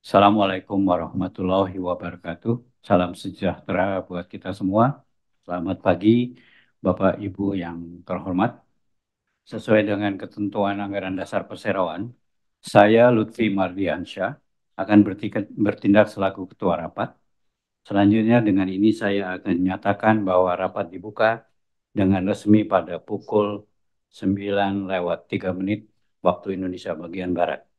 Assalamualaikum warahmatullahi wabarakatuh. Salam sejahtera buat kita semua. Selamat pagi, Bapak Ibu yang terhormat. Sesuai dengan ketentuan anggaran dasar perseroan, saya Lutfi Mardiansyah akan bertindak selaku Ketua Rapat. Selanjutnya dengan ini saya akan nyatakan bahwa rapat dibuka dengan resmi pada pukul 9:03 waktu Indonesia bagian Barat.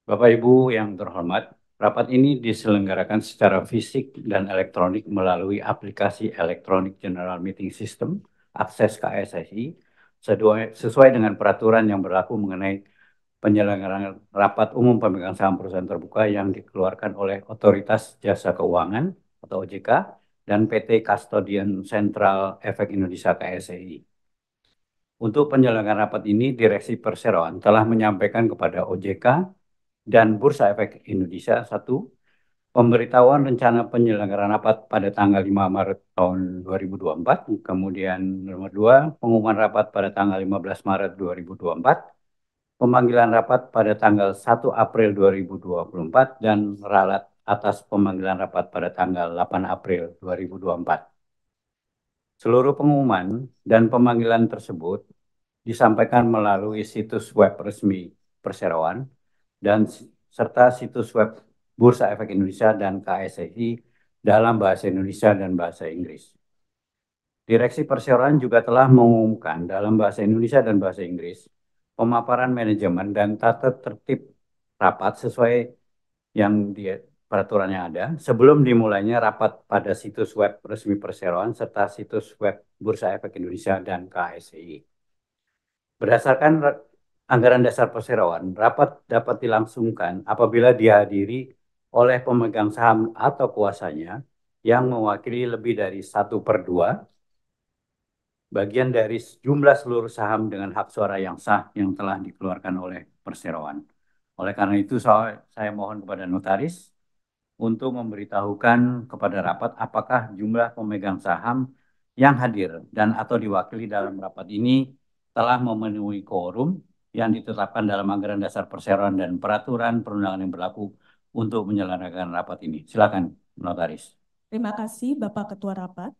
Bapak Ibu yang terhormat, rapat ini diselenggarakan secara fisik dan elektronik melalui aplikasi Electronic General Meeting System, akses KSSI, sesuai dengan peraturan yang berlaku mengenai penyelenggaraan rapat umum pemegang saham perusahaan terbuka yang dikeluarkan oleh Otoritas Jasa Keuangan atau OJK dan PT Custodian Central Efek Indonesia KSSI. Untuk penyelenggaraan rapat ini, Direksi Perseroan telah menyampaikan kepada OJK dan Bursa Efek Indonesia satu, pemberitahuan rencana penyelenggaraan rapat pada tanggal 5 Maret tahun 2024, kemudian nomor 2, pengumuman rapat pada tanggal 15 Maret 2024, pemanggilan rapat pada tanggal 1 April 2024, dan ralat atas pemanggilan rapat pada tanggal 8 April 2024. Seluruh pengumuman dan pemanggilan tersebut disampaikan melalui situs web resmi Perseroan dan serta situs web Bursa Efek Indonesia dan KSSI dalam bahasa Indonesia dan bahasa Inggris. Direksi Perseroan juga telah mengumumkan dalam bahasa Indonesia dan bahasa Inggris pemaparan manajemen dan tata tertib rapat sesuai yang di peraturan yang ada sebelum dimulainya rapat pada situs web resmi Perseroan serta situs web Bursa Efek Indonesia dan KSI. Berdasarkan anggaran dasar perseroan, rapat dapat dilangsungkan apabila dihadiri oleh pemegang saham atau kuasanya yang mewakili lebih dari 1/2 bagian dari jumlah seluruh saham dengan hak suara yang sah yang telah dikeluarkan oleh perseroan. Oleh karena itu, saya mohon kepada notaris untuk memberitahukan kepada rapat apakah jumlah pemegang saham yang hadir dan atau diwakili dalam rapat ini telah memenuhi quorum yang ditetapkan dalam anggaran dasar perseroan dan peraturan perundangan yang berlaku untuk menyelenggarakan rapat ini. Silakan, notaris. Terima kasih Bapak Ketua Rapat.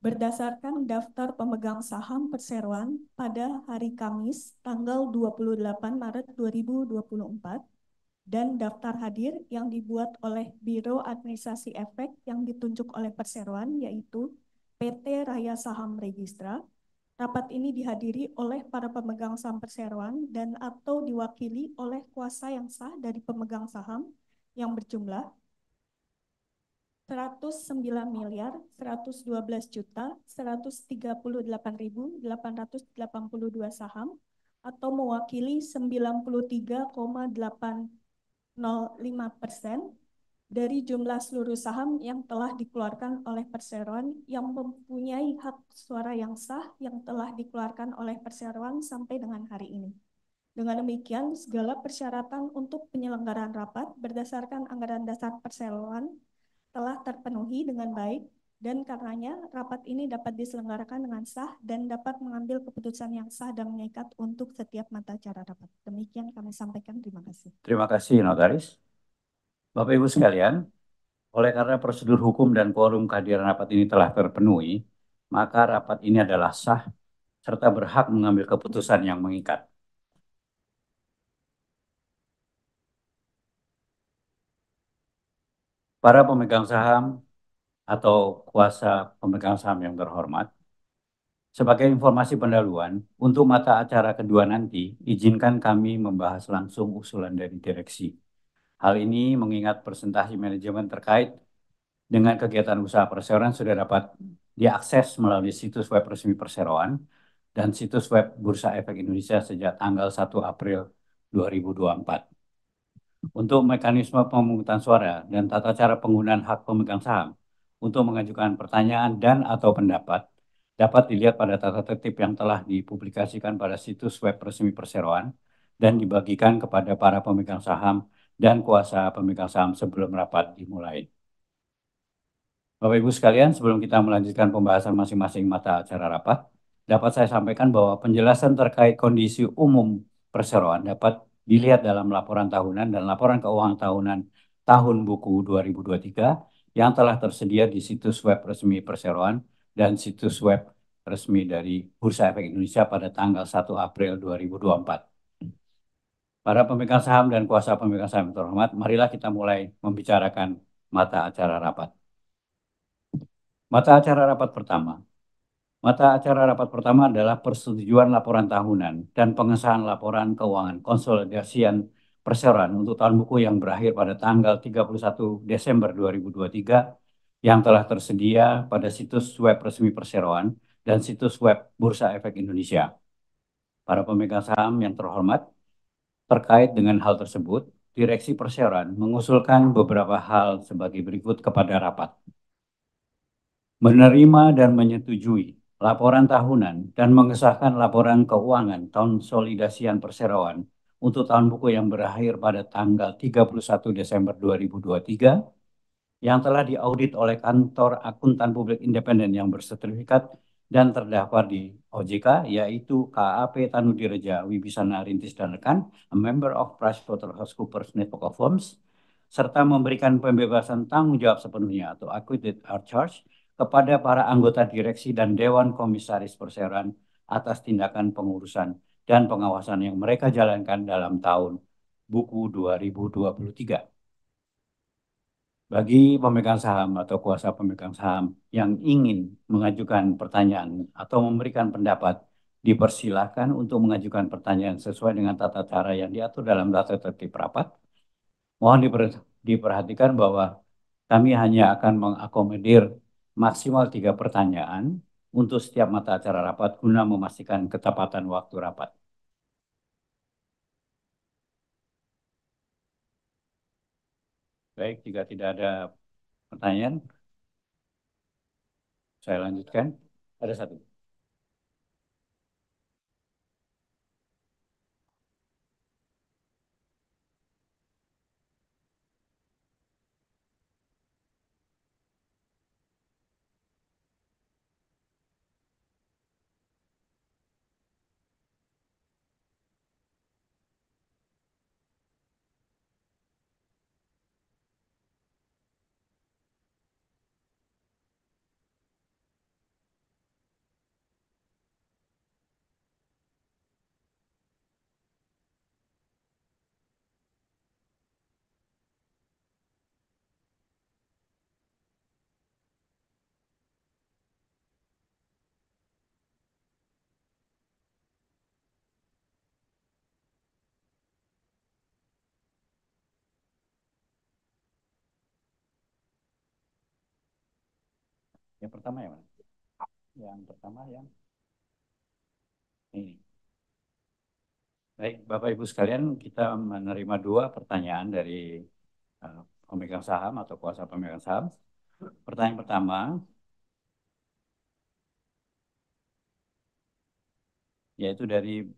Berdasarkan daftar pemegang saham perseroan pada hari Kamis tanggal 28 Maret 2024 dan daftar hadir yang dibuat oleh Biro Administrasi Efek yang ditunjuk oleh perseroan yaitu PT Raya Saham Registra. Rapat ini dihadiri oleh para pemegang saham perseroan dan atau diwakili oleh kuasa yang sah dari pemegang saham yang berjumlah 109.112.138.882 saham atau mewakili 93,805% dari jumlah seluruh saham yang telah dikeluarkan oleh perseroan yang mempunyai hak suara yang sah yang telah dikeluarkan oleh perseroan sampai dengan hari ini. Dengan demikian, segala persyaratan untuk penyelenggaraan rapat berdasarkan anggaran dasar perseroan telah terpenuhi dengan baik dan karenanya rapat ini dapat diselenggarakan dengan sah dan dapat mengambil keputusan yang sah dan mengikat untuk setiap mata acara rapat. Demikian kami sampaikan. Terima kasih. Terima kasih, notaris. Bapak Ibu sekalian, oleh karena prosedur hukum dan quorum kehadiran rapat ini telah terpenuhi, maka rapat ini adalah sah serta berhak mengambil keputusan yang mengikat. Para pemegang saham atau kuasa pemegang saham yang terhormat, sebagai informasi pendahuluan, untuk mata acara kedua nanti, izinkan kami membahas langsung usulan dari direksi. Hal ini mengingat presentasi manajemen terkait dengan kegiatan usaha perseroan sudah dapat diakses melalui situs web resmi perseroan dan situs web Bursa Efek Indonesia sejak tanggal 1 April 2024. Untuk mekanisme pemungutan suara dan tata cara penggunaan hak pemegang saham untuk mengajukan pertanyaan dan atau pendapat dapat dilihat pada tata tertib yang telah dipublikasikan pada situs web resmi perseroan dan dibagikan kepada para pemegang saham dan kuasa pemegang saham sebelum rapat dimulai. Bapak Ibu sekalian, sebelum kita melanjutkan pembahasan masing-masing mata acara rapat, dapat saya sampaikan bahwa penjelasan terkait kondisi umum perseroan dapat dilihat dalam laporan tahunan dan laporan keuangan tahunan tahun buku 2023 yang telah tersedia di situs web resmi perseroan dan situs web resmi dari Bursa Efek Indonesia pada tanggal 1 April 2024. Para pemegang saham dan kuasa pemegang saham yang terhormat, marilah kita mulai membicarakan mata acara rapat. Mata acara rapat pertama. Mata acara rapat pertama adalah persetujuan laporan tahunan dan pengesahan laporan keuangan konsolidasian perseroan untuk tahun buku yang berakhir pada tanggal 31 Desember 2023 yang telah tersedia pada situs web resmi perseroan dan situs web Bursa Efek Indonesia. Para pemegang saham yang terhormat, terkait dengan hal tersebut, Direksi Perseroan mengusulkan beberapa hal sebagai berikut kepada rapat. Menerima dan menyetujui laporan tahunan dan mengesahkan laporan keuangan konsolidasian perseroan untuk tahun buku yang berakhir pada tanggal 31 Desember 2023 yang telah diaudit oleh Kantor Akuntan Publik Independen yang bersertifikat dan terdaftar di OJK, yaitu KAP Tanudireja Wibisana Rintis dan Rekan, a member of PricewaterhouseCoopers Network of Firms, serta memberikan pembebasan tanggung jawab sepenuhnya atau acquitted or charge kepada para anggota direksi dan Dewan Komisaris Perseroan atas tindakan pengurusan dan pengawasan yang mereka jalankan dalam tahun buku 2023. Bagi pemegang saham atau kuasa pemegang saham yang ingin mengajukan pertanyaan atau memberikan pendapat, dipersilahkan untuk mengajukan pertanyaan sesuai dengan tata cara yang diatur dalam tata tertib rapat. Mohon diperhatikan bahwa kami hanya akan mengakomodir maksimal 3 pertanyaan untuk setiap mata acara rapat guna memastikan ketepatan waktu rapat. Baik, jika tidak ada pertanyaan, saya lanjutkan. Ada satu. Yang pertama ya, Mas? Yang pertama yang ini. Baik, Bapak Ibu sekalian, kita menerima 2 pertanyaan dari pemegang saham atau kuasa pemegang saham. Pertanyaan pertama, yaitu dari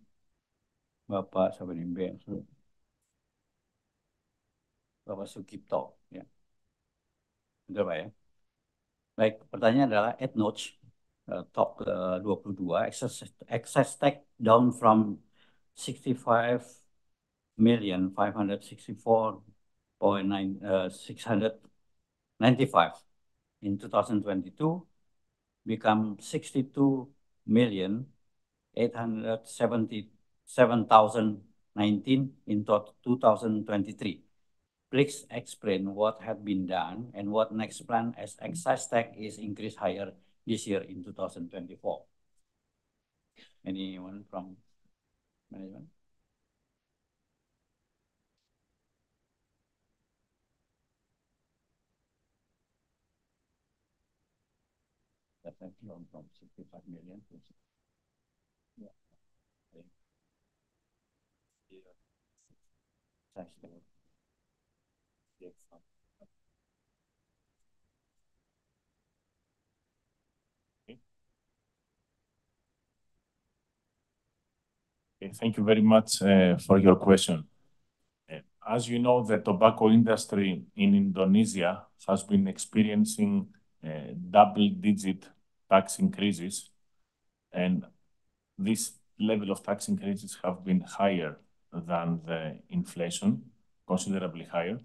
Bapak Bapak Sukipto. Ya. Betul Pak ya? Baik, pertanyaan adalah at Notch, talk 22, excess tax down from 65,564,695 in 2022 become 62,877,019 in 2023. Please explain what had been done and what next plan as excise tax is increased higher this year in 2024. Anyone from management? That has grown from 65 million to yeah. Thank you very much for your question. As you know, the tobacco industry in Indonesia has been experiencing double-digit tax increases, and this level of tax increases have been higher than the inflation, considerably higher.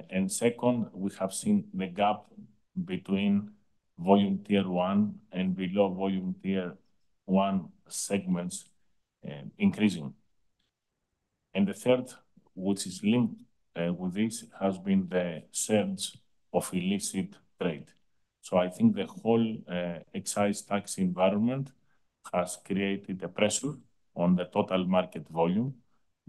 And second, we have seen the gap between volume tier 1 and below volume tier 1 segments increasing. And the third, which is linked with this, has been the surge of illicit trade. So I think the whole excise tax environment has created a pressure on the total market volume,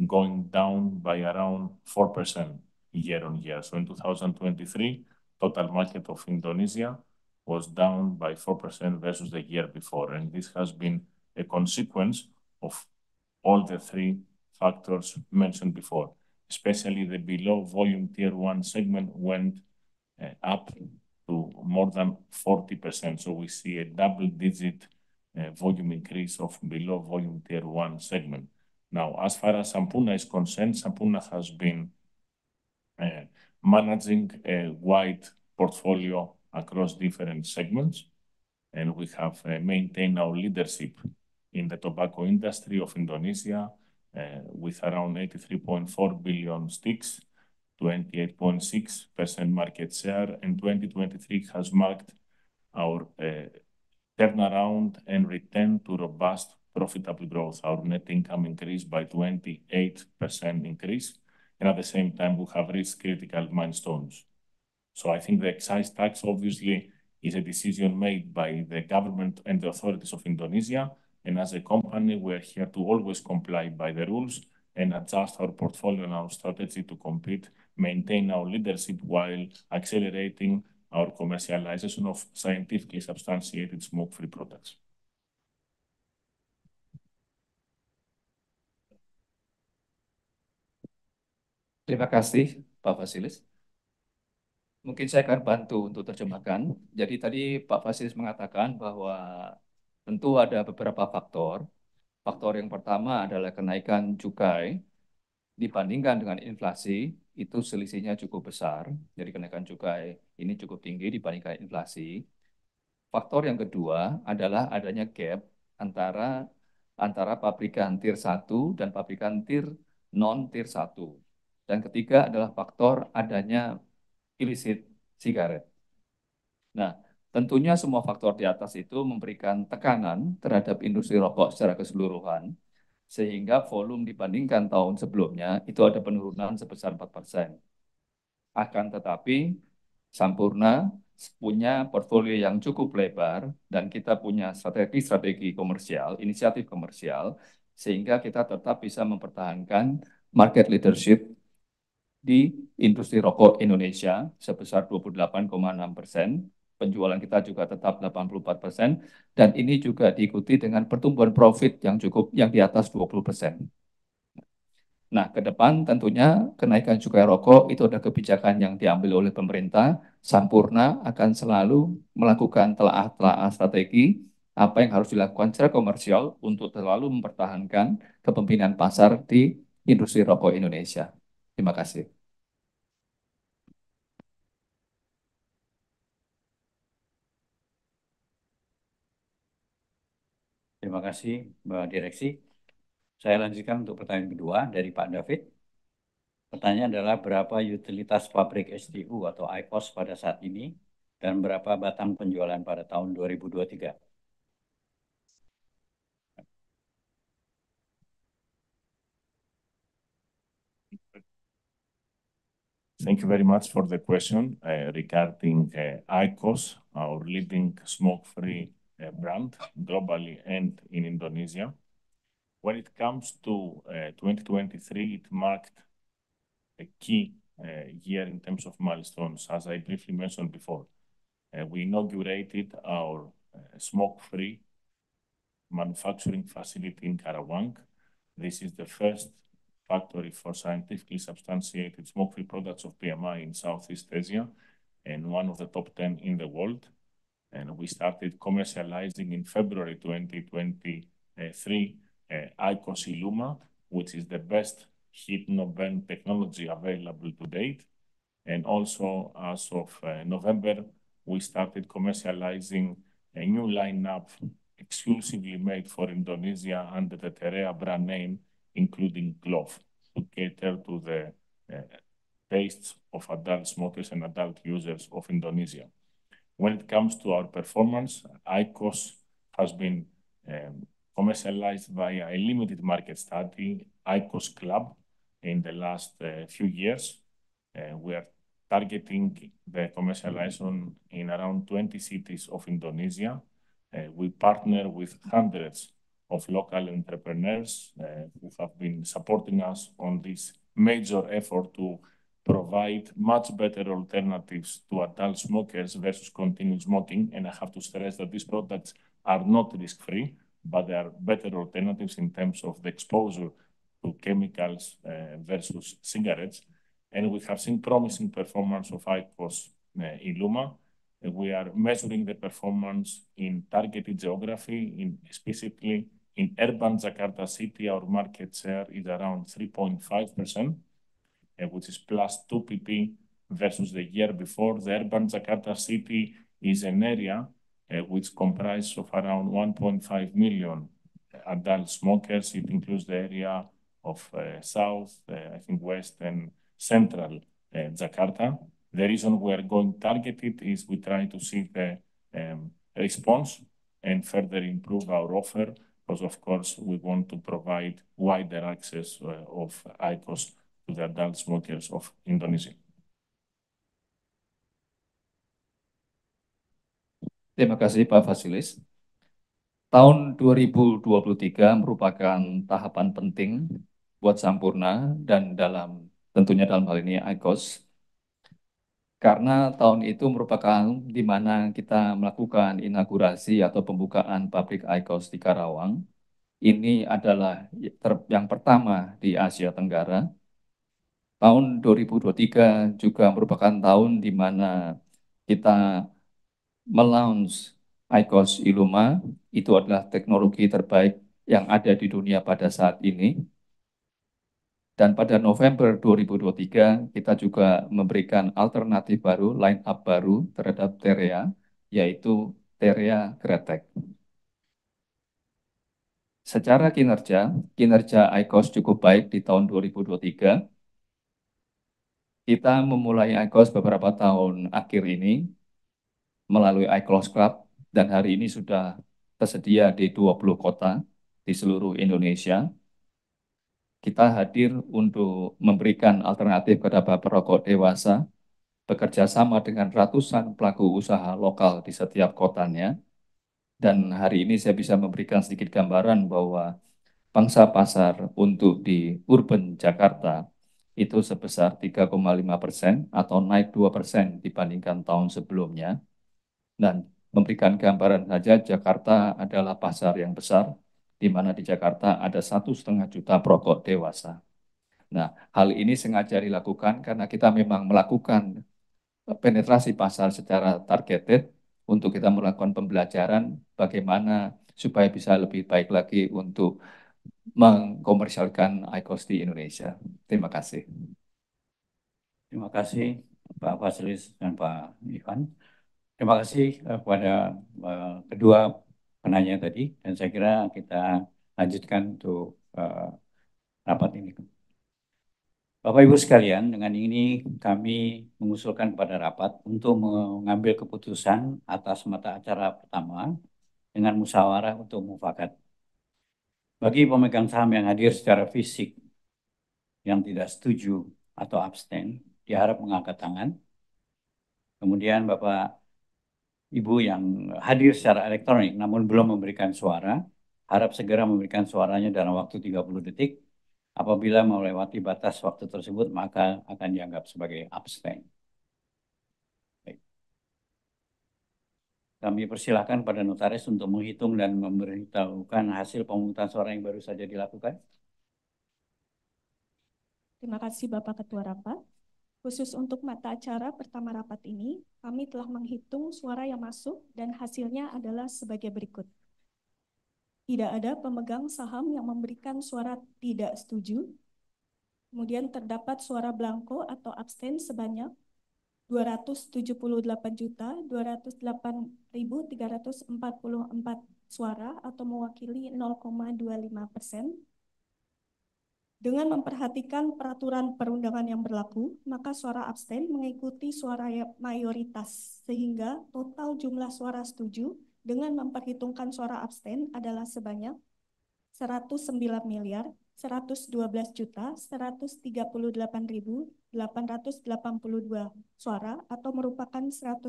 going down by around 4% year on year. So in 2023, total market of Indonesia was down by 4% versus the year before. And this has been a consequence of all the three factors mentioned before, especially the below volume tier 1 segment went up to more than 40%. So we see a double-digit volume increase of below volume tier 1 segment. Now, as far as Sampoerna is concerned, Sampoerna has been managing a wide portfolio across different segments, and we have maintained our leadership in the tobacco industry of Indonesia with around 83.4 billion sticks, 28.6% market share, and 2023 has marked our turnaround and return to robust profitable growth. Our net income increased by 28% increase, and at the same time, we have reached critical milestones. So I think the excise tax obviously is a decision made by the government and the authorities of Indonesia, and as a company, we're here to always comply by the rules and adjust our portfolio and our strategy to compete, maintain our leadership while accelerating our commercialization of scientifically substantiated smoke-free products. Terima kasih, Pak Vasilis. Mungkin saya akan bantu untuk terjemahkan. Jadi tadi Pak Vasilis mengatakan bahwa tentu ada beberapa faktor. Faktor yang pertama adalah kenaikan cukai dibandingkan dengan inflasi, itu selisihnya cukup besar. Jadi kenaikan cukai ini cukup tinggi dibandingkan inflasi. Faktor yang kedua adalah adanya gap antara pabrikan tier 1 dan pabrikan tier non tier 1. Dan ketiga adalah faktor adanya illicit sigaret. Nah, tentunya semua faktor di atas itu memberikan tekanan terhadap industri rokok secara keseluruhan, sehingga volume dibandingkan tahun sebelumnya itu ada penurunan sebesar 4%. Akan tetapi, Sampoerna punya portfolio yang cukup lebar dan kita punya strategi komersial, inisiatif komersial, sehingga kita tetap bisa mempertahankan market leadership di industri rokok Indonesia sebesar 28,6%. Penjualan kita juga tetap 84%, dan ini juga diikuti dengan pertumbuhan profit yang di atas 20%. Nah, ke depan tentunya kenaikan cukai rokok itu ada kebijakan yang diambil oleh pemerintah. Sampoerna akan selalu melakukan telah strategi apa yang harus dilakukan secara komersial untuk selalu mempertahankan kepemimpinan pasar di industri rokok Indonesia. Terima kasih. Terima kasih, Mbak Direksi. Saya lanjutkan untuk pertanyaan kedua dari Pak David. Pertanyaan adalah berapa utilitas pabrik SDU atau IQOS pada saat ini dan berapa batang penjualan pada tahun 2023? Thank you very much for the question regarding IQOS, our leading smoke-free brand globally and in Indonesia. When it comes to 2023, it marked a key year in terms of milestones. As I briefly mentioned before, we inaugurated our smoke-free manufacturing facility in Karawang. This is the first factory for scientifically substantiated smoke-free products of PMI in Southeast Asia and one of the top 10 in the world. And we started commercializing in February 2023 IQOS ILUMA, which is the best heat-not-burn technology available to date. And also, as of November, we started commercializing a new lineup exclusively made for Indonesia under the Terea brand name, including Glove, to cater to the tastes of adult smokers and adult users of Indonesia. When it comes to our performance, IQOS has been commercialized via a limited market study, IQOS Club, in the last few years. We are targeting the commercialization in around 20 cities of Indonesia. We partner with hundreds of local entrepreneurs who have been supporting us on this major effort to provide much better alternatives to adult smokers versus continuous smoking. And I have to stress that these products are not risk-free, but they are better alternatives in terms of the exposure to chemicals versus cigarettes. And we have seen promising performance of IQOS ILUMA. We are measuring the performance in targeted geography, specifically in urban Jakarta city. Our market share is around 3.5%, which is plus 2 pp versus the year before. The urban Jakarta city is an area which comprises of around 1.5 million adult smokers. It includes the area of South, I think West and Central Jakarta. The reason we are going targeted is we try to see the response and further improve our offer, because of course we want to provide wider access of IQOS to the adult smokers of Indonesia. Terima kasih Pak Vasilis. Tahun 2023 merupakan tahapan penting buat Sampurna dan tentunya dalam hal ini IQOS. Karena tahun itu merupakan di mana kita melakukan inaugurasi atau pembukaan pabrik IQOS di Karawang. Ini adalah yang pertama di Asia Tenggara. Tahun 2023 juga merupakan tahun di mana kita melaunch IQOS ILUMA. Itu adalah teknologi terbaik yang ada di dunia pada saat ini. Dan pada November 2023, kita juga memberikan alternatif baru, line up baru terhadap Terea, yaitu Terea Kretek. Secara kinerja IQOS cukup baik di tahun 2023. Kita memulai IQOS beberapa tahun akhir ini melalui IQOS Club, dan hari ini sudah tersedia di 20 kota di seluruh Indonesia. Kita hadir untuk memberikan alternatif kepada perokok dewasa, bekerja sama dengan ratusan pelaku usaha lokal di setiap kotanya. Dan hari ini saya bisa memberikan sedikit gambaran bahwa pangsa pasar untuk di urban Jakarta itu sebesar 3,5% atau naik 2% dibandingkan tahun sebelumnya. Dan memberikan gambaran saja, Jakarta adalah pasar yang besar, di mana di Jakarta ada 1,5 juta perokok dewasa. Nah, hal ini sengaja dilakukan karena kita memang melakukan penetrasi pasar secara targeted untuk kita melakukan pembelajaran bagaimana supaya bisa lebih baik lagi untuk mengkomersialkan IQOS di Indonesia. Terima kasih. Terima kasih Pak Vasilis dan Pak Ivan. Terima kasih kepada kedua penanya tadi, dan saya kira kita lanjutkan untuk rapat ini. Bapak Ibu sekalian, dengan ini kami mengusulkan kepada rapat untuk mengambil keputusan atas mata acara pertama dengan musyawarah untuk mufakat. Bagi pemegang saham yang hadir secara fisik yang tidak setuju atau abstain, diharap mengangkat tangan. Kemudian Bapak Ibu yang hadir secara elektronik namun belum memberikan suara, harap segera memberikan suaranya dalam waktu 30 detik. Apabila melewati batas waktu tersebut, maka akan dianggap sebagai abstain. Baik. Kami persilahkan pada notaris untuk menghitung dan memberitahukan hasil pemungutan suara yang baru saja dilakukan. Terima kasih Bapak Ketua Rapat. Khusus untuk mata acara pertama rapat ini, kami telah menghitung suara yang masuk dan hasilnya adalah sebagai berikut. Tidak ada pemegang saham yang memberikan suara tidak setuju. Kemudian terdapat suara blanko atau abstain sebanyak 278.208.344 suara atau mewakili 0,25%. Dengan memperhatikan peraturan perundangan yang berlaku, maka suara abstain mengikuti suara mayoritas, sehingga total jumlah suara setuju dengan memperhitungkan suara abstain adalah sebanyak 109.112.138.882 suara atau merupakan 100%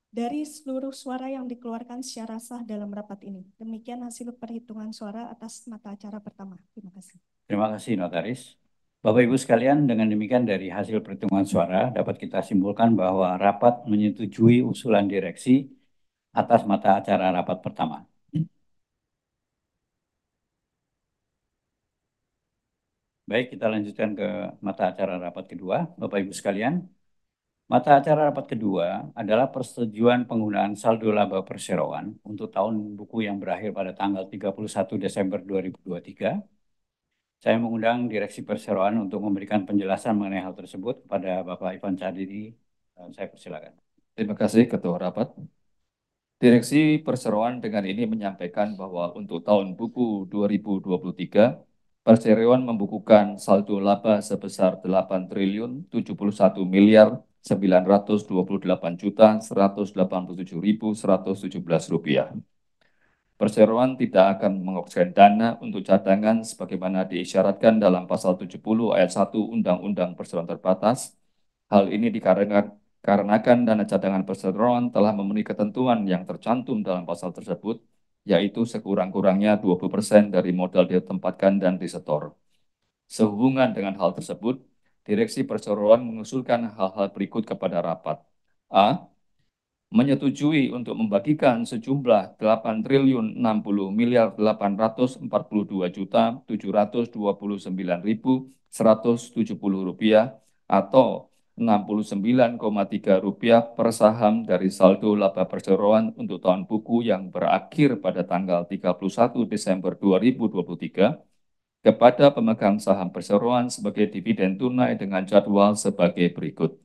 dari seluruh suara yang dikeluarkan secara sah dalam rapat ini. Demikian hasil perhitungan suara atas mata acara pertama. Terima kasih. Terima kasih, Notaris. Bapak Ibu sekalian, dengan demikian dari hasil perhitungan suara dapat kita simpulkan bahwa rapat menyetujui usulan direksi atas mata acara rapat pertama. Baik, kita lanjutkan ke mata acara rapat kedua. Bapak Ibu sekalian, mata acara rapat kedua adalah persetujuan penggunaan saldo laba perseroan untuk tahun buku yang berakhir pada tanggal 31 Desember 2023. Saya mengundang Direksi Perseroan untuk memberikan penjelasan mengenai hal tersebut kepada Bapak Ivan Cadidi. Saya persilakan. Terima kasih Ketua Rapat. Direksi Perseroan dengan ini menyampaikan bahwa untuk tahun buku 2023, Perseroan membukukan saldo laba sebesar 8.928.927.187.117 rupiah. Perseroan tidak akan mengoperasikan dana untuk cadangan sebagaimana diisyaratkan dalam pasal 70 ayat 1 Undang-Undang Perseroan Terbatas. Hal ini dikarenakan dana cadangan perseroan telah memenuhi ketentuan yang tercantum dalam pasal tersebut, yaitu sekurang-kurangnya 20% dari modal ditempatkan dan disetor. Sehubungan dengan hal tersebut, Direksi Perseroan mengusulkan hal-hal berikut kepada rapat. A. Menyetujui untuk membagikan sejumlah 8.060.842.729.170 rupiah atau 69,3 rupiah per saham dari saldo laba perseroan untuk tahun buku yang berakhir pada tanggal 31 Desember 2023 kepada pemegang saham perseroan sebagai dividen tunai dengan jadwal sebagai berikut.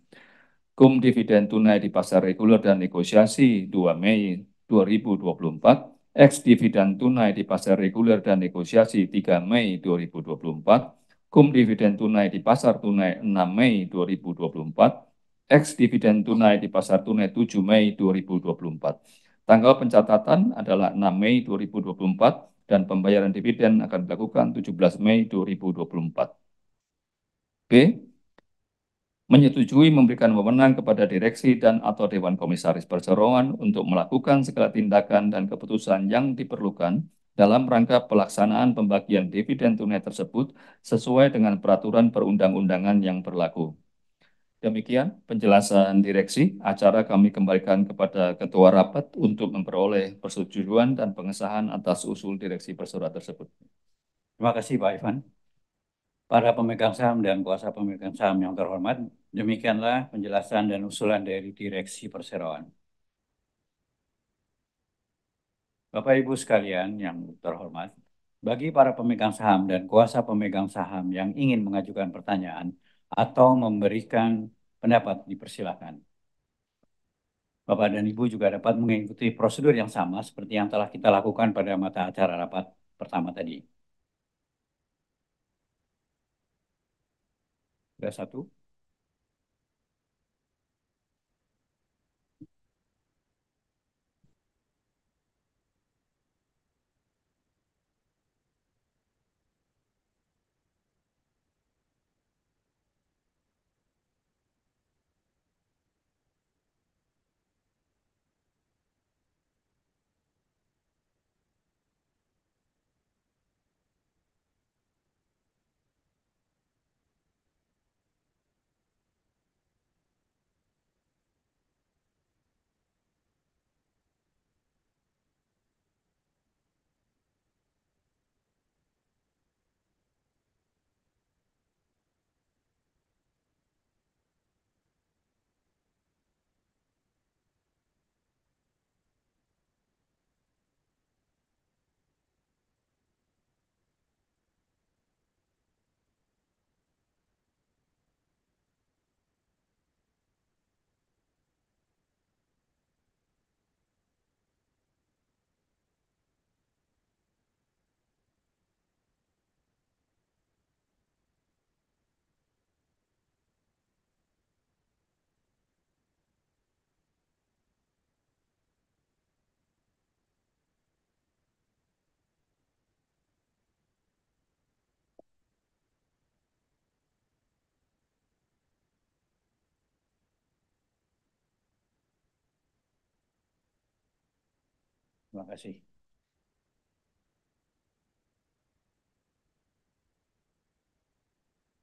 Kum dividen tunai di pasar reguler dan negosiasi 2 Mei 2024, ex dividen tunai di pasar reguler dan negosiasi 3 Mei 2024, kum dividen tunai di pasar tunai 6 Mei 2024, ex dividen tunai di pasar tunai 7 Mei 2024. Tanggal pencatatan adalah 6 Mei 2024 dan pembayaran dividen akan dilakukan 17 Mei 2024. B. Menyetujui memberikan wewenang kepada direksi dan atau Dewan Komisaris Perseroan untuk melakukan segala tindakan dan keputusan yang diperlukan dalam rangka pelaksanaan pembagian dividen tunai tersebut sesuai dengan peraturan perundang-undangan yang berlaku. Demikian penjelasan direksi. Acara kami kembalikan kepada Ketua Rapat untuk memperoleh persetujuan dan pengesahan atas usul direksi perseroan tersebut. Terima kasih Pak Ivan. Para pemegang saham dan kuasa pemegang saham yang terhormat, demikianlah penjelasan dan usulan dari Direksi Perseroan. Bapak Ibu sekalian yang terhormat, bagi para pemegang saham dan kuasa pemegang saham yang ingin mengajukan pertanyaan atau memberikan pendapat, dipersilakan. Bapak dan Ibu juga dapat mengikuti prosedur yang sama seperti yang telah kita lakukan pada mata acara rapat pertama tadi. Sudah satu. Terima kasih.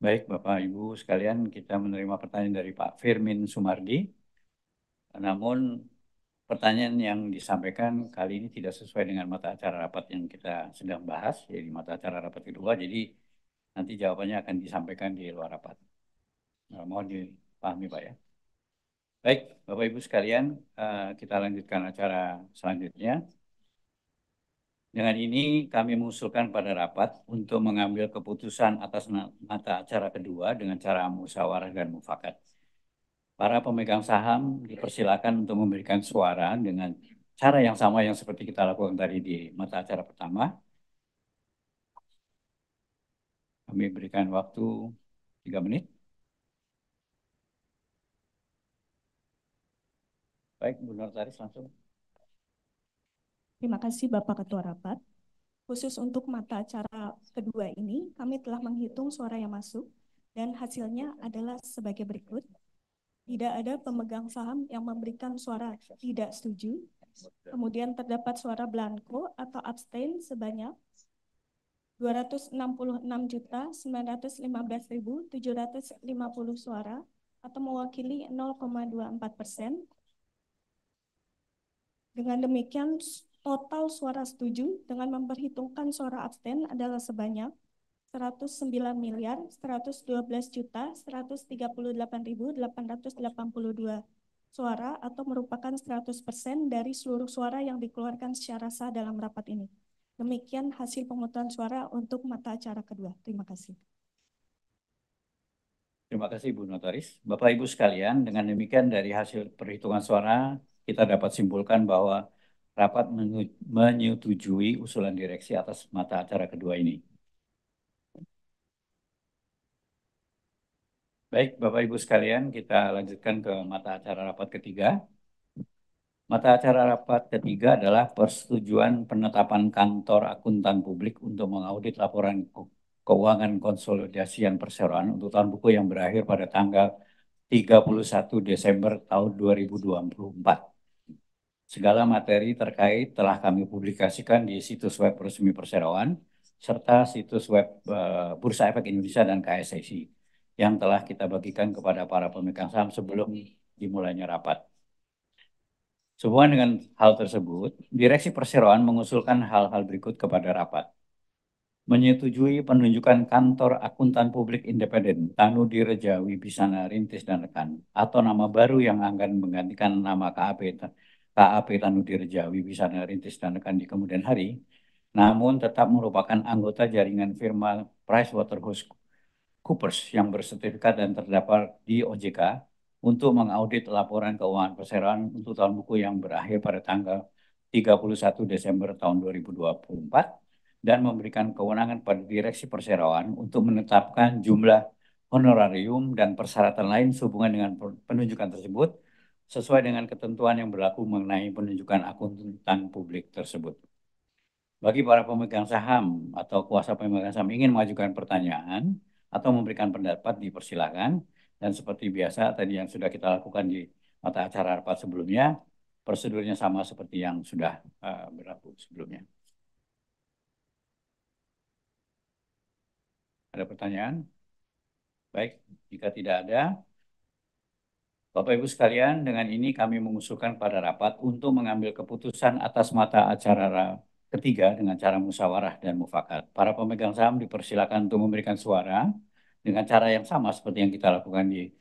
Baik, Bapak Ibu sekalian, kita menerima pertanyaan dari Pak Firmin Sumardi. Namun pertanyaan yang disampaikan kali ini tidak sesuai dengan mata acara rapat yang kita sedang bahas, yaitu mata acara rapat kedua. Jadi nanti jawabannya akan disampaikan di luar rapat. Mohon dipahami, Pak ya. Baik, Bapak Ibu sekalian, kita lanjutkan acara selanjutnya. Dengan ini kami mengusulkan pada rapat untuk mengambil keputusan atas mata acara kedua dengan cara musyawarah dan mufakat. Para pemegang saham dipersilakan untuk memberikan suara dengan cara yang sama yang seperti kita lakukan tadi di mata acara pertama. Kami berikan waktu 3 menit. Baik, Bu Notaris langsung. Terima kasih Bapak Ketua Rapat. Khusus untuk mata acara kedua ini, kami telah menghitung suara yang masuk dan hasilnya adalah sebagai berikut. Tidak ada pemegang saham yang memberikan suara tidak setuju. Kemudian terdapat suara blanko atau abstain sebanyak 266.915.750 suara atau mewakili 0,24%. Dengan demikian, total suara setuju dengan memperhitungkan suara abstain adalah sebanyak 109.112.138.882 suara atau merupakan 100% dari seluruh suara yang dikeluarkan secara sah dalam rapat ini. Demikian hasil pemungutan suara untuk mata acara kedua. Terima kasih. Terima kasih Bu Notaris. Bapak Ibu sekalian, dengan demikian dari hasil perhitungan suara, kita dapat simpulkan bahwa rapat menyetujui usulan direksi atas mata acara kedua ini. Baik, Bapak Ibu sekalian, kita lanjutkan ke mata acara rapat ketiga. Mata acara rapat ketiga adalah persetujuan penetapan kantor akuntan publik untuk mengaudit laporan keuangan konsolidasian perseroan untuk tahun buku yang berakhir pada tanggal 31 Desember tahun 2024. Segala materi terkait telah kami publikasikan di situs web resmi perseroan serta situs web Bursa Efek Indonesia dan KSSI yang telah kita bagikan kepada para pemegang saham sebelum dimulainya rapat. Sehubungan dengan hal tersebut, Direksi Perseroan mengusulkan hal-hal berikut kepada rapat. Menyetujui penunjukan kantor akuntan publik independen Tanudi Reja Wibisana Rintis dan Rekan atau nama baru yang akan menggantikan nama KAP Tanudi Reja Wibisana Rintis dan Rekan di kemudian hari, namun tetap merupakan anggota jaringan firma PricewaterhouseCoopers yang bersertifikat dan terdapat di OJK untuk mengaudit laporan keuangan perseroan untuk tahun buku yang berakhir pada tanggal 31 Desember tahun 2024 dan memberikan kewenangan pada Direksi Perseroan untuk menetapkan jumlah honorarium dan persyaratan lain sehubungan dengan penunjukan tersebut sesuai dengan ketentuan yang berlaku mengenai penunjukan akuntan publik tersebut. Bagi para pemegang saham atau kuasa pemegang saham ingin mengajukan pertanyaan atau memberikan pendapat dipersilakan, dan seperti biasa tadi yang sudah kita lakukan di mata acara rapat sebelumnya, prosedurnya sama seperti yang sudah berlaku sebelumnya. Ada pertanyaan? Baik, jika tidak ada, Bapak Ibu sekalian, dengan ini kami mengusulkan pada rapat untuk mengambil keputusan atas mata acara ketiga dengan cara musyawarah dan mufakat. Para pemegang saham dipersilakan untuk memberikan suara dengan cara yang sama seperti yang kita lakukan di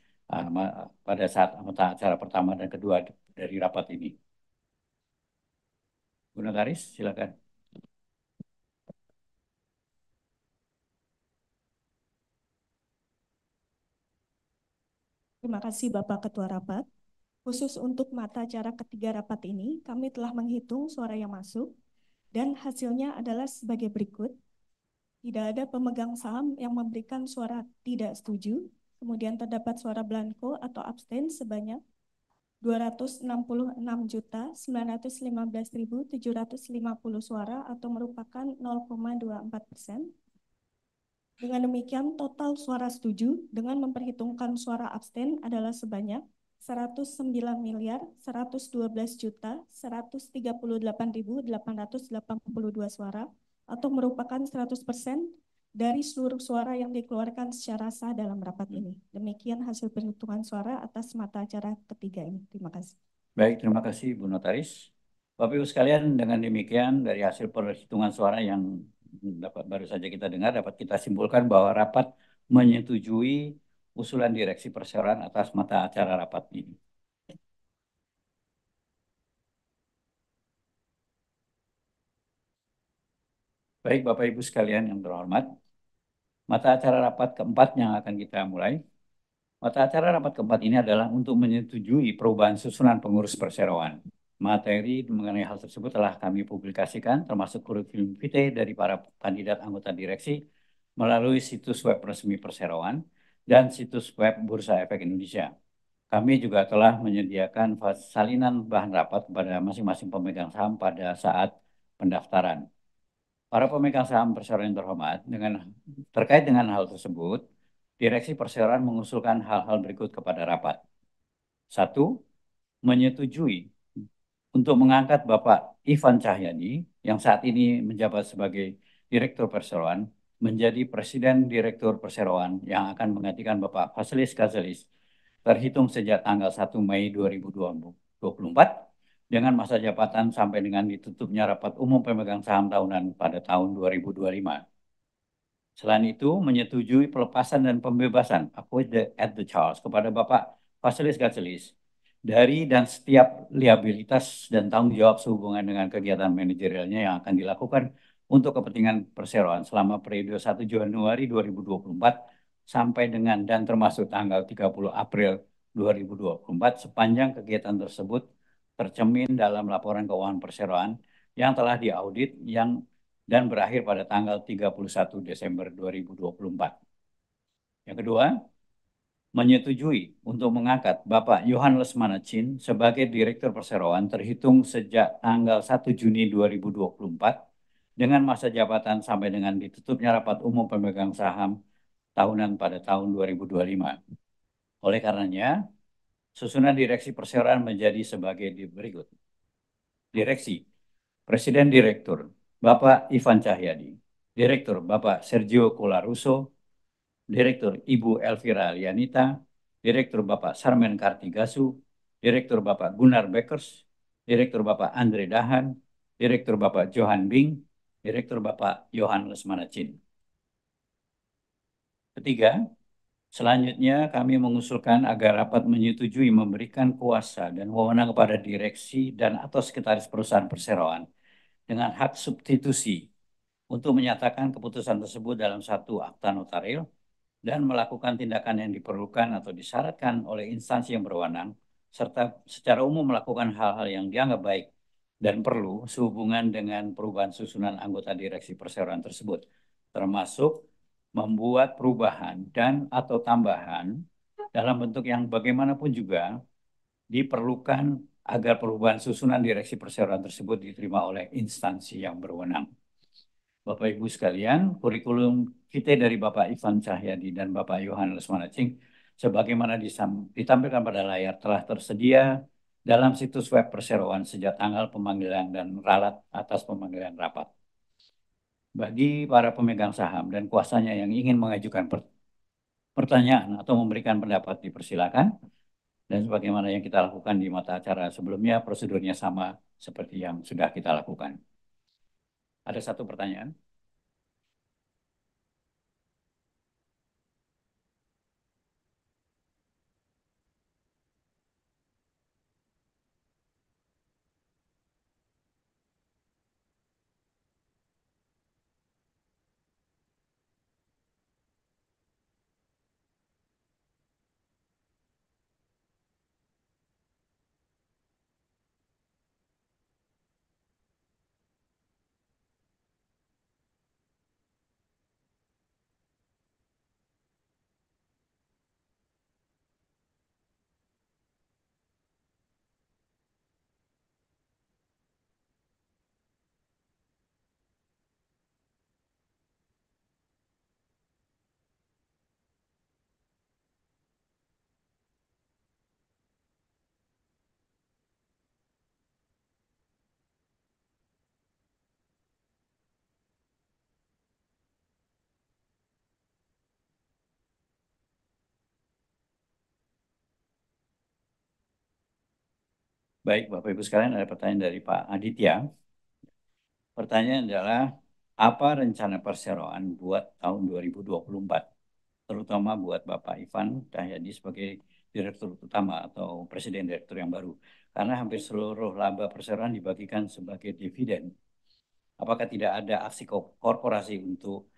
pada saat mata acara pertama dan kedua dari rapat ini. Bu Notaris, silakan. Terima kasih Bapak Ketua Rapat. Khusus untuk mata acara ketiga rapat ini, kami telah menghitung suara yang masuk dan hasilnya adalah sebagai berikut. Tidak ada pemegang saham yang memberikan suara tidak setuju, kemudian terdapat suara blanko atau abstain sebanyak 266.915.750 suara atau merupakan 0,24%. Dengan demikian, total suara setuju dengan memperhitungkan suara abstain adalah sebanyak 109.112.138.882 suara atau merupakan 100% dari seluruh suara yang dikeluarkan secara sah dalam rapat ini. Demikian hasil perhitungan suara atas mata acara ketiga ini. Terima kasih. Baik, terima kasih Bu Notaris. Bapak Ibu sekalian, dengan demikian dari hasil perhitungan suara yang baru saja kita dengar, dapat kita simpulkan bahwa rapat menyetujui usulan direksi perseroan atas mata acara rapat ini. Baik, Bapak Ibu sekalian yang terhormat, mata acara rapat keempat yang akan kita mulai. Mata acara rapat keempat ini adalah untuk menyetujui perubahan susunan pengurus perseroan. Materi mengenai hal tersebut telah kami publikasikan, termasuk kurikulum vitae dari para kandidat anggota direksi melalui situs web resmi perseroan dan situs web Bursa Efek Indonesia. Kami juga telah menyediakan salinan bahan rapat kepada masing-masing pemegang saham pada saat pendaftaran. Para pemegang saham perseroan yang terhormat, terkait dengan hal tersebut, Direksi Perseroan mengusulkan hal-hal berikut kepada rapat. 1. Menyetujui untuk mengangkat Bapak Ivan Cahyadi yang saat ini menjabat sebagai Direktur Perseroan menjadi Presiden Direktur Perseroan yang akan menggantikan Bapak Fasilis Gazelis terhitung sejak tanggal 1 Mei 2024 dengan masa jabatan sampai dengan ditutupnya rapat umum pemegang saham tahunan pada tahun 2025. Selain itu, menyetujui pelepasan dan pembebasan at the charge kepada Bapak Fasilis Gazelis dari dan setiap liabilitas dan tanggung jawab sehubungan dengan kegiatan manajerialnya yang akan dilakukan untuk kepentingan perseroan selama periode 1 Januari 2024 sampai dengan dan termasuk tanggal 30 April 2024 sepanjang kegiatan tersebut tercermin dalam laporan keuangan perseroan yang telah diaudit dan berakhir pada tanggal 31 Desember 2024. Yang kedua, menyetujui untuk mengangkat Bapak Johan Lesmana Chin sebagai Direktur Perseroan terhitung sejak tanggal 1 Juni 2024 dengan masa jabatan sampai dengan ditutupnya rapat umum pemegang saham tahunan pada tahun 2025. Oleh karenanya, susunan direksi perseroan menjadi sebagai berikut. Direksi, Presiden Direktur, Bapak Ivan Cahyadi, Direktur Bapak Sergio Colarusso, Direktur Ibu Elvira Lianita, Direktur Bapak Sarmen Kartigasu, Direktur Bapak Gunnar Beckers, Direktur Bapak Andre Dahan, Direktur Bapak Johan Bing, Direktur Bapak Johan Lesmana Chin. Ketiga, selanjutnya kami mengusulkan agar rapat menyetujui memberikan kuasa dan wewenang kepada direksi dan atau sekretaris perusahaan perseroan dengan hak substitusi untuk menyatakan keputusan tersebut dalam satu akta notaril dan melakukan tindakan yang diperlukan atau disyaratkan oleh instansi yang berwenang, serta secara umum melakukan hal-hal yang dianggap baik dan perlu sehubungan dengan perubahan susunan anggota direksi perseroan tersebut, termasuk membuat perubahan dan atau tambahan dalam bentuk yang bagaimanapun juga diperlukan agar perubahan susunan direksi perseroan tersebut diterima oleh instansi yang berwenang. Bapak Ibu sekalian, kurikulum vitae dari Bapak Ivan Cahyadi dan Bapak Johan Lesmana Chin sebagaimana ditampilkan pada layar telah tersedia dalam situs web perseroan sejak tanggal pemanggilan dan ralat atas pemanggilan rapat. Bagi para pemegang saham dan kuasanya yang ingin mengajukan pertanyaan atau memberikan pendapat dipersilakan. Dan sebagaimana yang kita lakukan di mata acara sebelumnya, prosedurnya sama seperti yang sudah kita lakukan. Ada satu pertanyaan. Baik, Bapak Ibu sekalian, ada pertanyaan dari Pak Aditya. Pertanyaan adalah, apa rencana perseroan buat tahun 2024? Terutama buat Bapak Ivan Cahyadi sebagai Direktur Utama atau Presiden Direktur yang baru. Karena hampir seluruh laba perseroan dibagikan sebagai dividen. Apakah tidak ada aksi korporasi untuk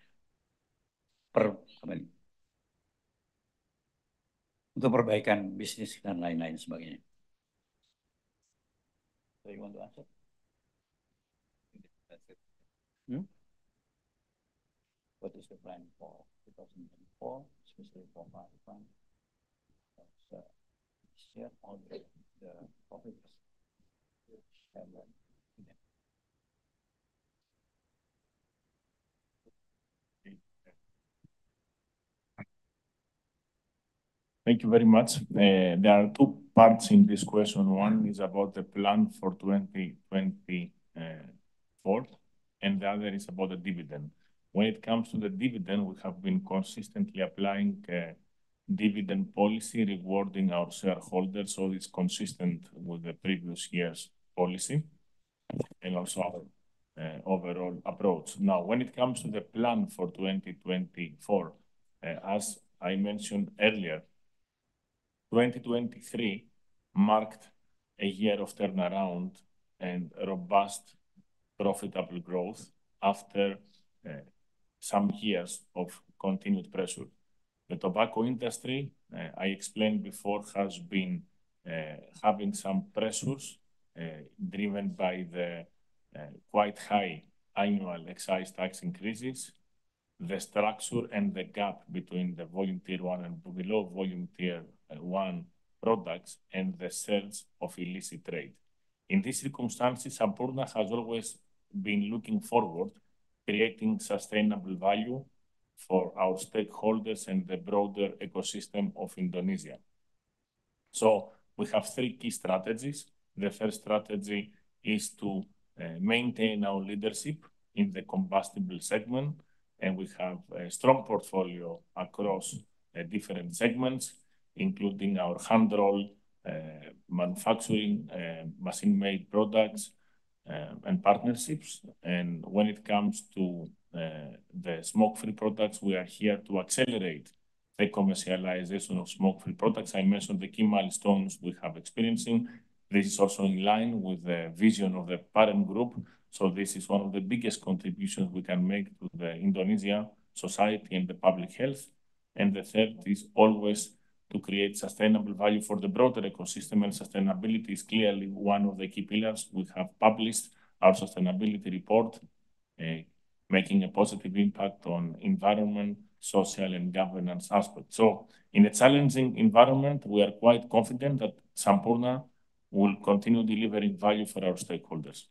untuk perbaikan bisnis dan lain-lain sebagainya? So you want to answer? What is the plan for 2024, especially for Pak Ivan? Share all the profits. Thank you very much. There are two parts in this question. One is about the plan for 2024, and the other is about the dividend. When it comes to the dividend, we have been consistently applying dividend policy rewarding our shareholders, so it's consistent with the previous year's policy and also our overall approach. Now, when it comes to the plan for 2024, as I mentioned earlier, 2023 marked a year of turnaround and robust profitable growth after some years of continued pressure. The tobacco industry, I explained before, has been having some pressures driven by the quite high annual excise tax increases, the structure and the gap between the volume tier 1 and below volume tier 1 products and the sales of illicit trade. In these circumstances, Sampoerna has always been looking forward, creating sustainable value for our stakeholders and the broader ecosystem of Indonesia. So we have three key strategies. The first strategy is to maintain our leadership in the combustible segment, and we have a strong portfolio across different segments, including our hand roll manufacturing, machine-made products, and partnerships. And when it comes to the smoke-free products, we are here to accelerate the commercialization of smoke-free products. I mentioned the key milestones we have experiencing. This is also in line with the vision of the parent group. So this is one of the biggest contributions we can make to the Indonesia society and the public health. And the third is always to create sustainable value for the broader ecosystem, and sustainability is clearly one of the key pillars. We have published our sustainability report, making a positive impact on environment, social and governance aspects. So in a challenging environment, we are quite confident that Sampoerna will continue delivering value for our stakeholders.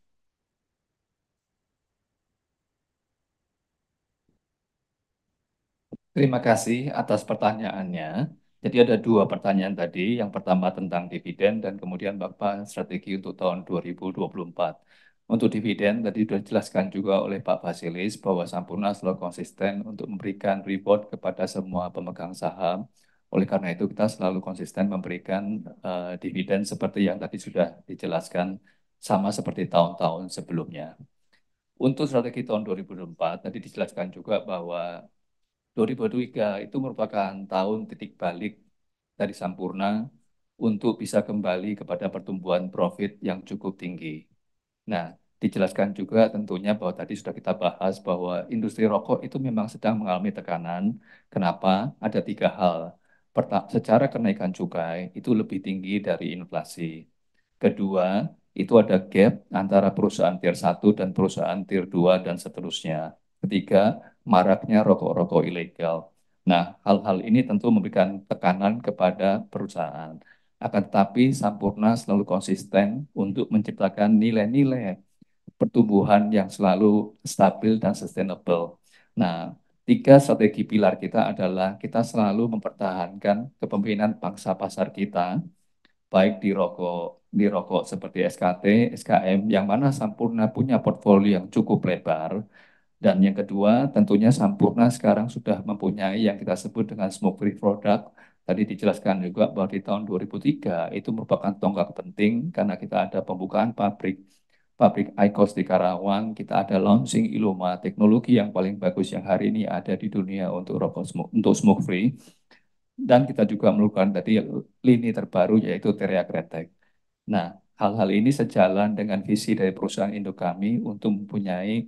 Terima kasih atas pertanyaannya. Jadi ada dua pertanyaan tadi. Yang pertama tentang dividen dan kemudian Bapak strategi untuk tahun 2024. Untuk dividen tadi sudah dijelaskan juga oleh Pak Vasilis bahwa Sampoerna selalu konsisten untuk memberikan reward kepada semua pemegang saham. Oleh karena itu kita selalu konsisten memberikan dividen seperti yang tadi sudah dijelaskan, sama seperti tahun-tahun sebelumnya. Untuk strategi tahun 2024 tadi dijelaskan juga bahwa 2023 itu merupakan tahun titik balik dari Sampoerna untuk bisa kembali kepada pertumbuhan profit yang cukup tinggi. Nah, dijelaskan juga tentunya bahwa tadi sudah kita bahas bahwa industri rokok itu memang sedang mengalami tekanan. Kenapa? Ada tiga hal. Secara kenaikan cukai itu lebih tinggi dari inflasi. Kedua, itu ada gap antara perusahaan tier 1 dan perusahaan tier 2 dan seterusnya. Ketiga, maraknya rokok-rokok ilegal. Nah, hal-hal ini tentu memberikan tekanan kepada perusahaan. Akan tetapi Sampoerna selalu konsisten untuk menciptakan nilai-nilai pertumbuhan yang selalu stabil dan sustainable. Nah, tiga strategi pilar kita adalah kita selalu mempertahankan kepemimpinan pangsa pasar kita, baik di rokok seperti SKT, SKM, yang mana Sampoerna punya portfolio yang cukup lebar. Dan yang kedua, tentunya Sampoerna sekarang sudah mempunyai yang kita sebut dengan smoke-free product, tadi dijelaskan juga bahwa di tahun 2003 itu merupakan tonggak penting karena kita ada pembukaan pabrik IQOS di Karawang, kita ada launching Iluma, teknologi yang paling bagus yang hari ini ada di dunia untuk untuk smoke free. Dan kita juga melakukan tadi lini terbaru yaitu Teriak Kretek. Nah, hal-hal ini sejalan dengan visi dari perusahaan induk kami untuk mempunyai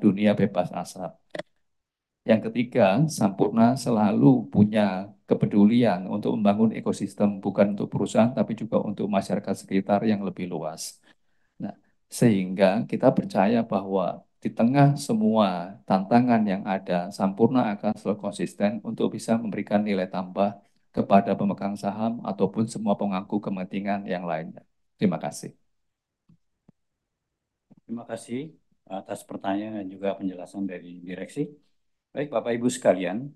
dunia bebas asap. Yang ketiga, Sampurna selalu punya kepedulian untuk membangun ekosistem bukan untuk perusahaan tapi juga untuk masyarakat sekitar yang lebih luas. Nah, sehingga kita percaya bahwa di tengah semua tantangan yang ada, Sampurna akan selalu konsisten untuk bisa memberikan nilai tambah kepada pemegang saham ataupun semua pemangku kepentingan yang lainnya. Terima kasih. Terima kasih atas pertanyaan dan juga penjelasan dari direksi. Baik, Bapak Ibu sekalian,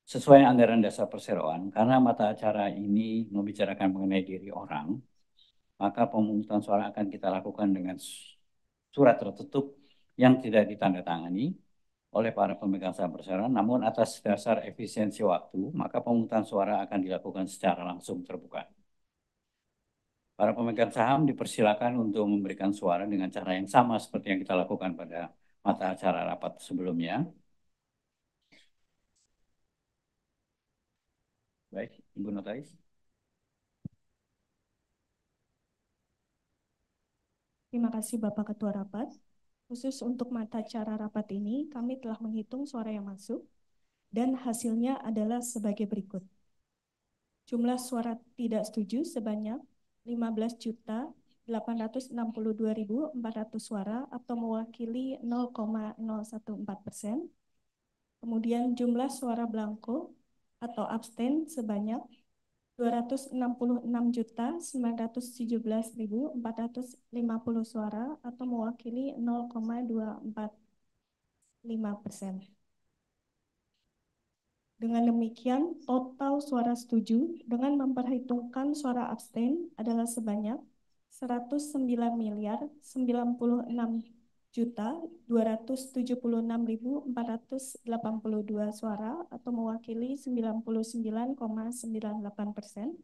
sesuai anggaran dasar perseroan, karena mata acara ini membicarakan mengenai diri orang, maka pemungutan suara akan kita lakukan dengan surat tertutup yang tidak ditandatangani oleh para pemegang saham perseroan, namun atas dasar efisiensi waktu, maka pemungutan suara akan dilakukan secara langsung terbuka. Para pemegang saham dipersilakan untuk memberikan suara dengan cara yang sama seperti yang kita lakukan pada mata acara rapat sebelumnya. Baik, Ibu Notaris. Terima kasih Bapak Ketua Rapat. Khusus untuk mata acara rapat ini, kami telah menghitung suara yang masuk dan hasilnya adalah sebagai berikut. Jumlah suara tidak setuju sebanyak 15.862.400 suara atau mewakili 0,014%. Kemudian jumlah suara blanko atau abstain sebanyak 266.917.450 suara atau mewakili 0,245%. Dengan demikian, total suara setuju dengan memperhitungkan suara abstain adalah sebanyak 109.976.482 suara atau mewakili 99,98%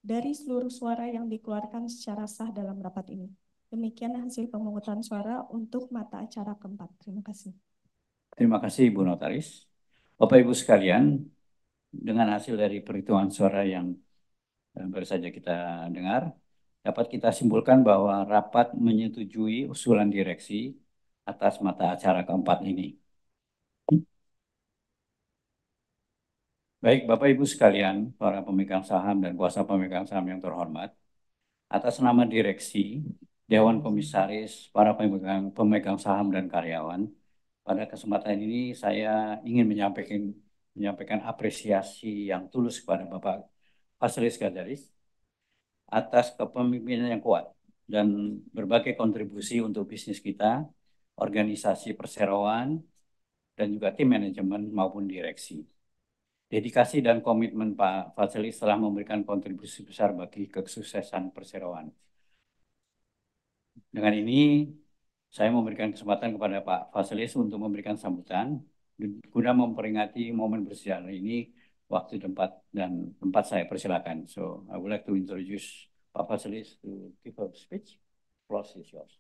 dari seluruh suara yang dikeluarkan secara sah dalam rapat ini. Demikian hasil pemungutan suara untuk mata acara keempat. Terima kasih. Terima kasih Ibu Notaris. Bapak Ibu sekalian, dengan hasil dari perhitungan suara yang baru saja kita dengar, dapat kita simpulkan bahwa rapat menyetujui usulan direksi atas mata acara keempat ini. Baik, Bapak Ibu sekalian, para pemegang saham dan kuasa pemegang saham yang terhormat, atas nama direksi, Dewan Komisaris, para pemegang saham dan karyawan, pada kesempatan ini saya ingin menyampaikan apresiasi yang tulus kepada Bapak Fasilis Gadzalis atas kepemimpinan yang kuat dan berbagai kontribusi untuk bisnis kita, organisasi perseroan, dan juga tim manajemen maupun direksi. Dedikasi dan komitmen Pak Fasilis telah memberikan kontribusi besar bagi kesuksesan perseroan. Dengan ini, saya memberikan kesempatan kepada Pak Fasilis untuk memberikan sambutan guna memperingati momen bersejarah ini, waktu, tempat, dan tempat saya persilakan. So, I would like to introduce Pak Fasilis to give a speech. Floor is yours.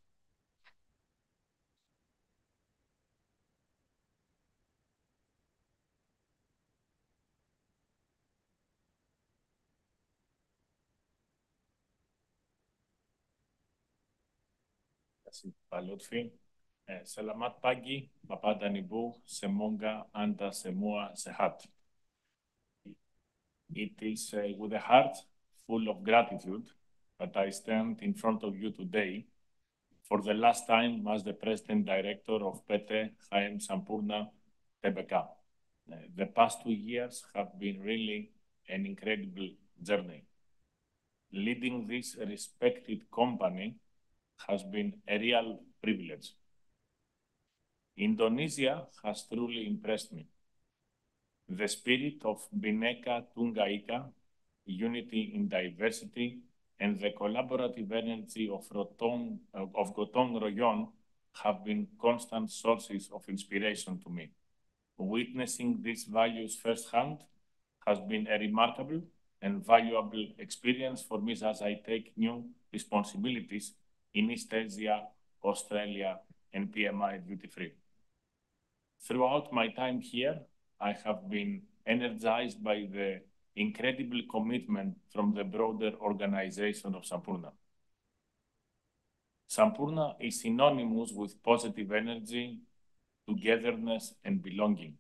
Pak Lutfi. Selamat pagi, Bapak dan Ibu. Semoga Anda semua sehat. It is with a heart full of gratitude that I stand in front of you today for the last time as the President Director of PT HM Sampurna Tbk. The past 2 years have been really an incredible journey. Leading this respected company has been a real privilege. Indonesia has truly impressed me. The spirit of Bhinneka Tunggal Ika, unity in diversity, and the collaborative energy of Gotong Royong have been constant sources of inspiration to me. Witnessing these values firsthand has been a remarkable and valuable experience for me as I take new responsibilities in East Asia, Australia, and PMI duty-free. Throughout my time here, I have been energized by the incredible commitment from the broader organization of Sampoorna. Sampoorna is synonymous with positive energy, togetherness, and belonging.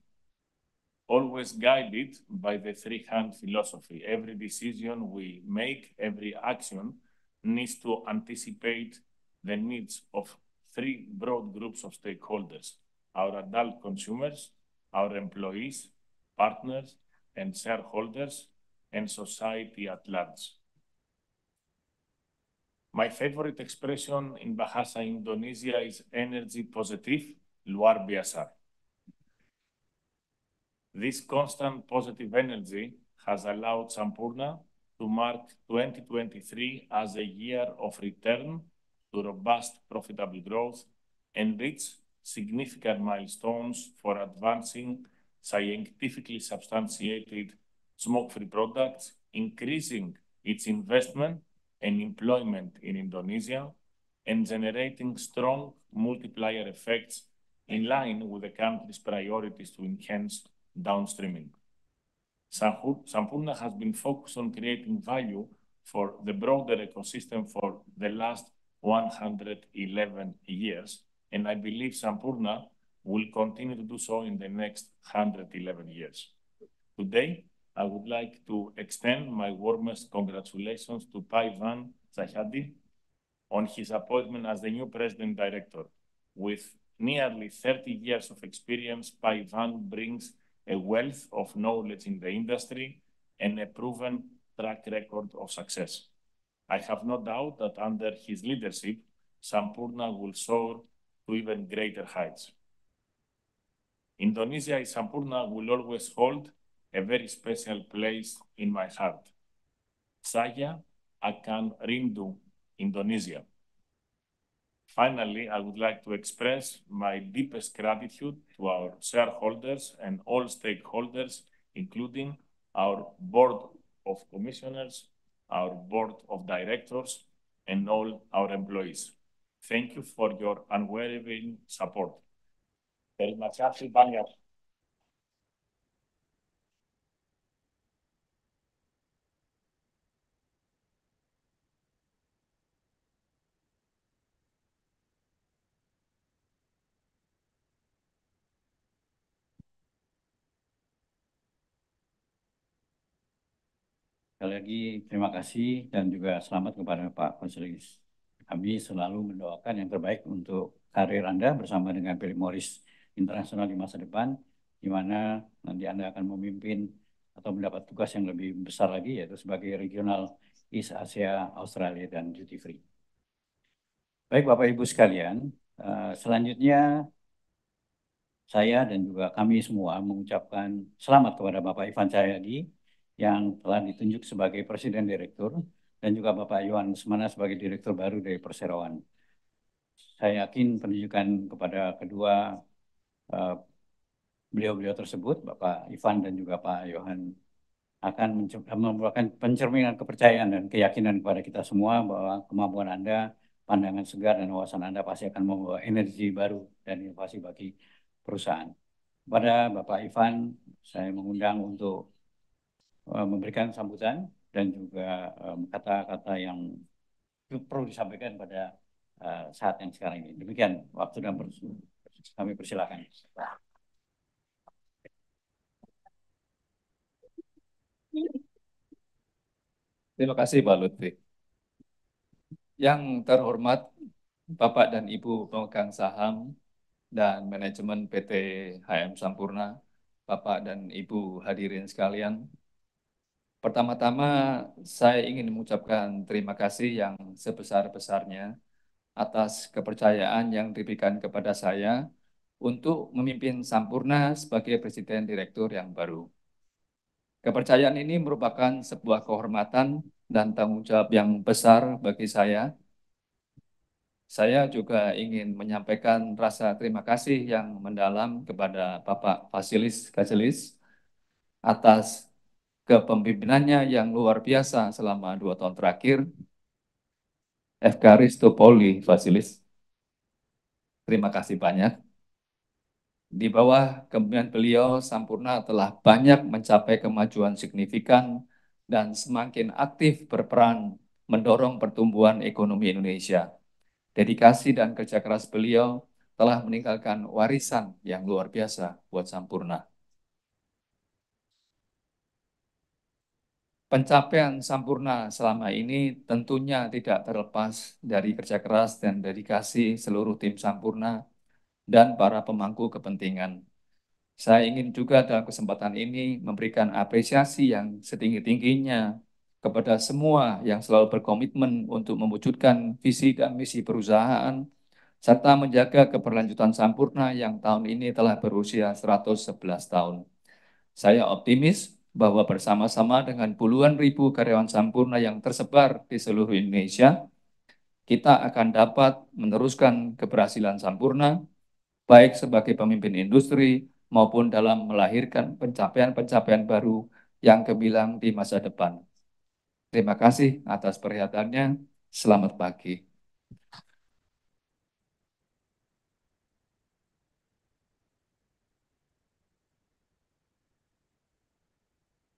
Always guided by the three-hand philosophy. Every decision we make, every action needs to anticipate the needs of three broad groups of stakeholders: our adult consumers, our employees, partners, and shareholders, and society at large. My favorite expression in Bahasa Indonesia is energy positif luar biasa. This constant positive energy has allowed Sampoorna to mark 2023 as a year of return to robust profitable growth and reach significant milestones for advancing scientifically substantiated smoke-free products, increasing its investment and employment in Indonesia, and generating strong multiplier effects in line with the country's priorities to enhance downstreaming. Sampoorna has been focused on creating value for the broader ecosystem for the last 111 years, and I believe Sampoorna will continue to do so in the next 111 years. Today, I would like to extend my warmest congratulations to Ivan Zahadi on his appointment as the new President Director. With nearly 30 years of experience, Ivan brings a wealth of knowledge in the industry and a proven track record of success. I have no doubt that under his leadership, Sampoorna will soar to even greater heights. Indonesia and Sampoorna will always hold a very special place in my heart. Saya akan rindu Indonesia. Finally, I would like to express my deepest gratitude to our shareholders and all stakeholders, including our Board of Commissioners, our Board of Directors, and all our employees. Thank you for your unwavering support. Terima kasih banyak. Sekali lagi terima kasih dan juga selamat kepada Pak Fasilis. Kami selalu mendoakan yang terbaik untuk karir Anda bersama dengan Philip Morris International di masa depan, di mana nanti Anda akan memimpin atau mendapat tugas yang lebih besar lagi, yaitu sebagai regional East Asia, Australia, dan duty free. Baik Bapak Ibu sekalian, selanjutnya saya dan juga kami semua mengucapkan selamat kepada Bapak Ivan Cahyadi yang telah ditunjuk sebagai Presiden Direktur dan juga Bapak Yohan Lesmana sebagai Direktur baru dari Perseroan. Saya yakin penunjukan kepada kedua beliau-beliau tersebut, Bapak Ivan dan juga Pak Yohan, akan merupakan pencerminan kepercayaan dan keyakinan kepada kita semua bahwa kemampuan Anda, pandangan segar dan wawasan Anda pasti akan membawa energi baru dan inovasi bagi perusahaan. Kepada Bapak Ivan, saya mengundang untuk memberikan sambutan dan juga kata-kata yang perlu disampaikan pada saat yang sekarang ini. Demikian waktu dan kami persilakan. Terima kasih Pak Lutfi. Yang terhormat Bapak dan Ibu pemegang saham dan manajemen PT HM Sampoorna, Bapak dan Ibu hadirin sekalian. Pertama-tama saya ingin mengucapkan terima kasih yang sebesar-besarnya atas kepercayaan yang diberikan kepada saya untuk memimpin Sampoorna sebagai Presiden Direktur yang baru. Kepercayaan ini merupakan sebuah kehormatan dan tanggung jawab yang besar bagi saya. Saya juga ingin menyampaikan rasa terima kasih yang mendalam kepada Bapak Fasilis Gajelis atas kepemimpinannya yang luar biasa selama 2 tahun terakhir, Evkaristo Vasilis. Terima kasih banyak. Di bawah kepemimpinan beliau, Sampurna telah banyak mencapai kemajuan signifikan dan semakin aktif berperan mendorong pertumbuhan ekonomi Indonesia. Dedikasi dan kerja keras beliau telah meninggalkan warisan yang luar biasa buat Sampurna. Pencapaian Sampurna selama ini tentunya tidak terlepas dari kerja keras dan dedikasi seluruh tim Sampurna dan para pemangku kepentingan. Saya ingin juga dalam kesempatan ini memberikan apresiasi yang setinggi-tingginya kepada semua yang selalu berkomitmen untuk mewujudkan visi dan misi perusahaan serta menjaga keberlanjutan Sampurna yang tahun ini telah berusia 111 tahun. Saya optimis bahwa bersama-sama dengan puluhan ribu karyawan Sampurna yang tersebar di seluruh Indonesia, kita akan dapat meneruskan keberhasilan Sampurna, baik sebagai pemimpin industri maupun dalam melahirkan pencapaian-pencapaian baru yang gemilang di masa depan. Terima kasih atas perhatiannya. Selamat pagi.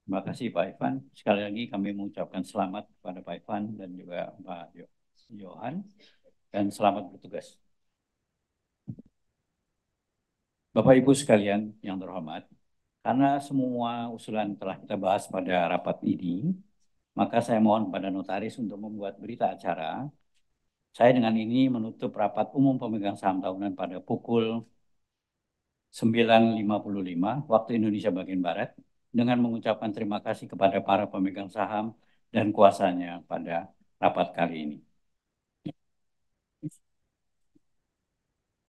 Terima kasih Pak Ivan. Sekali lagi kami mengucapkan selamat kepada Pak Ivan dan juga Pak Johan, dan selamat bertugas. Bapak Ibu sekalian yang terhormat, karena semua usulan telah kita bahas pada rapat ini, maka saya mohon kepada notaris untuk membuat berita acara. Saya dengan ini menutup rapat umum pemegang saham tahunan pada pukul 9.55 waktu Indonesia bagian Barat, dengan mengucapkan terima kasih kepada para pemegang saham dan kuasanya pada rapat kali ini.